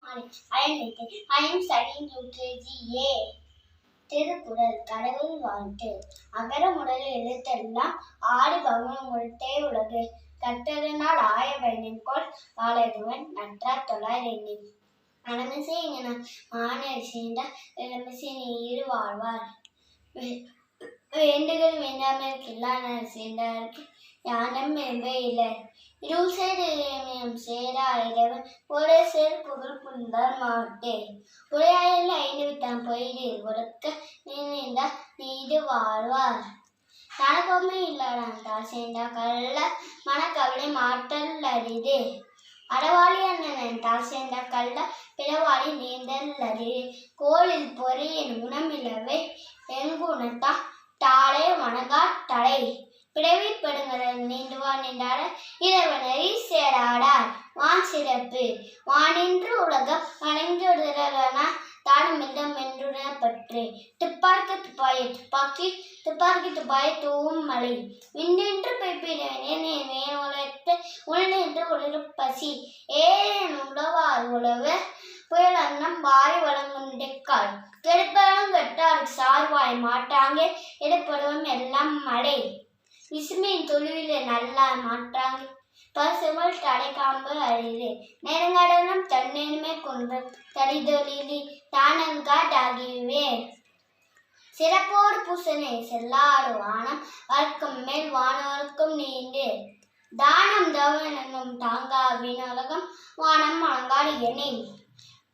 morning. I am Nitin. I am studying UKG-A. Thirukkural கடவுள் வாழ்த்து. அகர முதல எழுத்தெல்லாம் ஆடி பகவன் முழுத்தே உலகு கற்றதனால் ஆய பயனின்கொள் வாழவன் நற்றார் தொழார் எண்ணி மனமிசை இங்க மாணவர் சேர்ந்த இளமிசை நீர் வாழ்வார் வேண்டுகள் வேண்டாமல் இல்லாத சேர்ந்தாருக்கு யானம் என்பே இல்லை இருள் சேரும் சேரா இறைவன் ஒரே சேர் புகழ் புந்தார் மாட்டே உரையாயில் 5 விட்டான் பொய்தீர் ஒடுக்க நீண்ட நீடு வாழ்வார் தனக்கொம்மை இல்லாதான் தார் சேர்ந்தா கள்ள மனக்கவலை மாற்றல் அரிது அறவாளி அண்ணன் தார் சேர்ந்த கள்ள பிறவாளி நீந்தல் அரிது கோளில் பொறியின் குணமில்லவே எங்குணத்தா தாளே வணங்கா தடை பிறவிப்படுங்கள் நீண்டுவா நின்றாட இறைவனை சேராடார் வான் சிறப்பு வானின்று உலகம் வணங்கிடுதலான தானுமில்லம் என்றுணப்பற்று துப்பாக்கி துப்பாய துப்பாக்கி துப்பாக்கி துப்பாய தூவும் மலை விண்ணின்று பெய்ப்பினத்து உள்நின்று உடல் பசி ஏன் உழவார் உழவு புயல் அன்னம் வாரி வழங்குண்டால் கெடுப்பவனும் கெட்டாருக்கு சார்வாய் மாட்டாங்க எடுப்படும் எல்லாம் மழை விசுமின் தொழுவில நல்லா மாற்றாங்க பசுமல் தடைக்காம்பு அழிது நெருங்கடனும் தன்னெனுமே கொன்று தடிதொழிலி தானங்காடாகிவே சிறப்போடு பூசனை செல்லாடு வானம் வழக்கம் மேல் வானவர்க்கும் நீண்டு தானம் தவனும் தாங்கா வினோலகம் வானம் வழங்காடு எண்ணெய்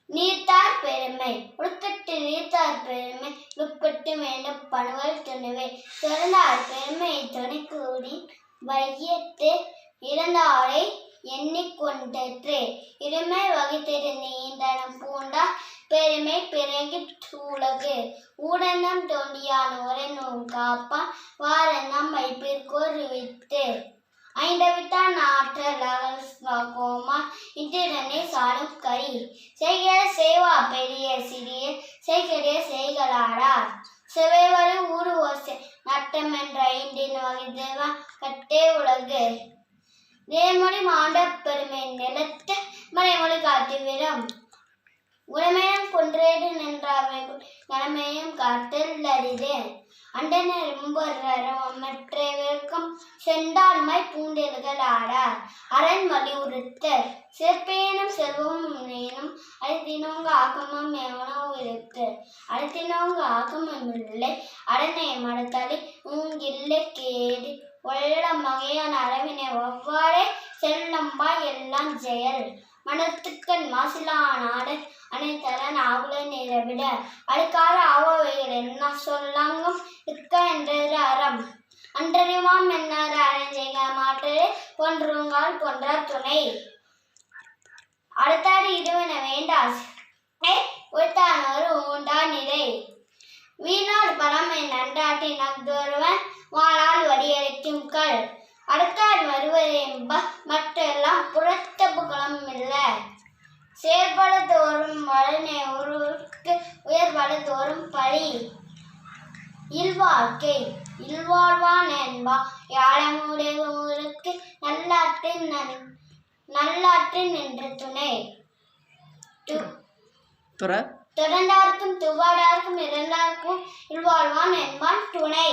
நீர்த்தார் பெருமை உடுக்கட்டு நீர்த்தார் பெருமை உட்பட்டு வேண்டும் பணுவல் துணிவை திறந்தார் பெருமை துணை கூடி வையத்து இறந்தாரை எண்ணிக்கொண்டே இருமை வகைத்திரு நீந்தனம் பூண்டா பெருமை பிறங்கி உலகு ஊடனம் தோண்டியான ஒரே நூல் காப்பான் வாரணம் வைப்பிற்கோர் வித்து ஐந்தவித்தான் ஆற்றல் கோமா இன்றிரனே சாடும் கரி செய்கிற சேவா பெரிய சிறிய செய்கிற செய்களாடார் சிவைவரை ஊடு ஓசை நட்டம் என்ற 5 வகை தேவா கட்டே உலகு நேர்மொழி மாண்ட பெருமை நிலத்து மறைமொழி காத்து விடும் உடமையும் கொன்றேடு நின்றாவை கடமையும் காத்தல் அரிது அண்டனர் மற்றவர்க்கும் செந்தாண்மை பூண்டல்கள் ஆடார் அரண்மொழி உறுத்தல் சிறப்பேனும் செல்வமும் நேனும் அழைத்தினோங்க ஆக்கமும் எவனோ இருக்கு அழைத்தினோங்க ஆக்கமும் இல்லை அடனை மடத்தலை உங்கில்லை கேடு ஒள்ள மகையான அரவினை ஒவ்வாறே செல்லம்பா எல்லாம் செயல் மனத்துக்கண் மாசிலா நாடு அனைத்தரன் ஆகுல நிறவிட அடுக்கார ஆவைகள் என்ன சொல்லாங்கும் இருக்க என்றது அறம் அன்றறிவாம் என்னார் அரைஞ்செய்க மாற்று போன்றுங்கால் போன்ற துணை அடுத்தாடு இதுவென வேண்டாஸ் உய்த்தானோர் ஊண்டா நிறை வீணாடு பழமை நன்றாட்டி நக்தொருவன் வாழால் வடியளிக்கும் கல் அடுத்தார் வருவதென்ப மற்றெல்லாம் புறத்த புகழும் இல்லை செயற்பட தோறும் வளனை ஒருவருக்கு உயர்பட தோறும் பழி இல்வாழ்க்கை இல்வாழ்வான் என்பா யாழமுடைய ஊருக்கு நல்லாற்றின் என்ற துணை தொடர்ந்தார்க்கும் துவாடார்க்கும் இறந்தார்க்கும் இல்வாழ்வான் என்பான் துணை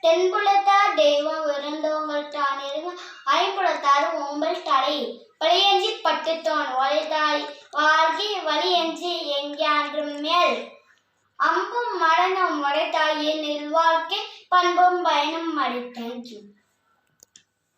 தென்புலத்தார் தெய்வம் விருந்தோங்கள் தான் இருங்க ஐம்புலத்தார் ஓம்பல் தடை வழியஞ்சி பட்டுத்தோன் வழிதாய் வாழ்கி வழியஞ்சி எங்கேன்றும் மேல் அம்பும் மரணம் உடைத்தாயின் இல்வாழ்க்கை பண்பும் பயனும் அடி. தேங்க்யூ.